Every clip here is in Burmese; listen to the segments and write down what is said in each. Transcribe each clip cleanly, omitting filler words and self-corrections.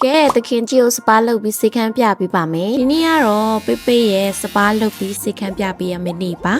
ကဲတခင်ကြီးကိုစပါလုပ်ပြီးစိတ်ခမ်းပြပေးပါမယ်ဒီနေ့ကတော့ပိပိရဲ့စပါလုပ်ပြီးစိတ်ခမ်းပြပေးရမယ့်နေ့ပါ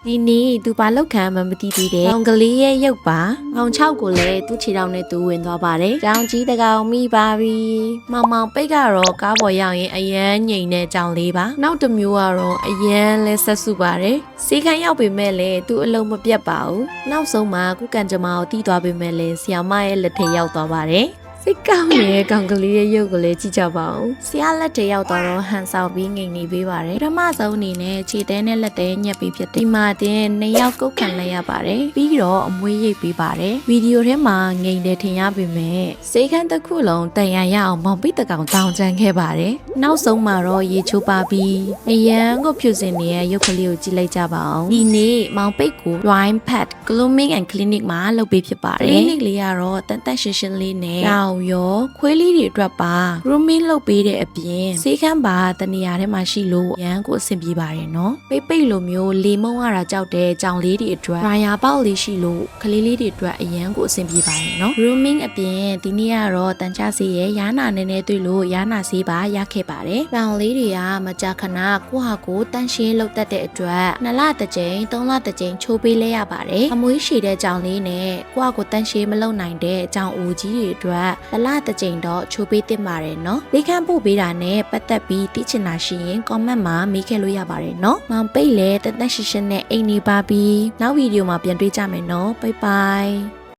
ဒီနေ့သူပါလောက်ခံမှမသိသေးတယ်။အောင်ကလေးရဲ့ရုပ်ပါ။အောင်6ကိုလည်းသူ့ခြေထောက်နဲ့သူဝင်သွားပါတယ်။ကြောင်ကြီးတကောင်မိပါပြီ။မောင်မောင်ပိတ်ကတော့ကားပေါ်ရောက်ရင်အရန်ငိန်တဲ့ကြောင်လေးပါ။နောက်တစ်မျိုးကတော့အရန်လဲဆက်စုပါတယ်။စီခန်းရောက်ပေမဲ့လည်းသူအလုံးမပြတ်ပါဘူး။နောက်ဆုံးမှာကုကန်ကြမကိုတီးသွားပေမဲ့လည်းဆီယာမရဲ့လက်ထဲရောက်သွားပါတယ်။စိတ်ကောင်းရဲ့ကောင်ကလေးရဲ့ရုပ်ကိုလည်းကြည့်ကြပါဦး။ဆရာလက်ထဲရောက်တော့ဟန်ဆောင်ပြီးငိန်နေပေးပါတယ်။ပထမဆုံးအနေနဲ့ခြေသေးနဲ့လက်သေးညက်ပြီးဖြစ်တယ်။ဒီမှာတင်2ယောက်ကုတ်ခံလိုက်ရပါတယ်။ပြီးတော့အမွှေးရိပ်ပေးပါတယ်။ဗီဒီယိုထဲမှာငိန်တယ်ထင်ရပေမဲ့စိတ်ခန်းတစ်ခုလုံးတန်ရရအောင်မောင်ပိတကောင်တောင်းချမ်းခဲ့ပါတယ်။နောက်ဆုံးမှာတော့ရေချိုးပါပြီးအရန်ကိုဖြူစင်နေတဲ့ရုပ်ကလေးကိုကြည့်လိုက်ကြပါအောင်။ဒီနေ့မောင်ပိတ်ကို Drawing Pad Grooming and Clinic မှာလုပ်ပေးဖြစ်ပါတယ်။ Clinic လေးကတော့တန်တရှင်းရှင်းလေးနဲ့ရောခွေးလေးတွေအတွက်ပါ grooming လုပ်ပေးတဲ့အပြင်စေးခန်းပါတနေရာထဲမှာရှိလို့ရန်ကိုအဆင်ပြေပါတယ်နော်ပိတ်လိုမျိုးလေမုံရတာကြောက်တဲ့ကြောင်လေးတွေအတွက် dryer ပေါက်လေးရှိလို့ကလေးလေးတွေအတွက်အရန်ကိုအဆင်ပြေပါတယ်နော် grooming အပြင်ဒီနေ့ကတော့တန်ချဆေးရဲ့ရားနာနည်းနည်းတွေ့လို့ရားနာဆေးပါရခဲ့ပါတယ်ကြောင်လေးတွေကမကြာခဏကိုဟာကိုတန့်ရှင်းလုပ်တတ်တဲ့အတွက်2လတစ်ကြိမ်3လတစ်ကြိမ်ချိုးပေးလဲရပါတယ်အမွှေးရှည်တဲ့ကြောင်လေးနဲ့ကိုဟာကိုတန့်ရှင်းမလုပ်နိုင်တဲ့ကြောင်အိုကြီးတွေအတွက်တစ်ကြိမ်တော့ချိုးပေးသင့်ပါတယ်နော်။လေးခန့်ပို့ပေးတာနဲ့ပတ်သက်ပြီးသိချင်တာရှိရင် comment မှာမေးခဲ့လို့ရပါတယ်နော်။မောင်ပိတ်လည်းတက်တက်ရှင်းရှင်းနဲ့အိမ်နေပါပြီ။နောက်ဗီဒီယိုမှာပြန်တွေ့ကြမယ်နော်။ Bye bye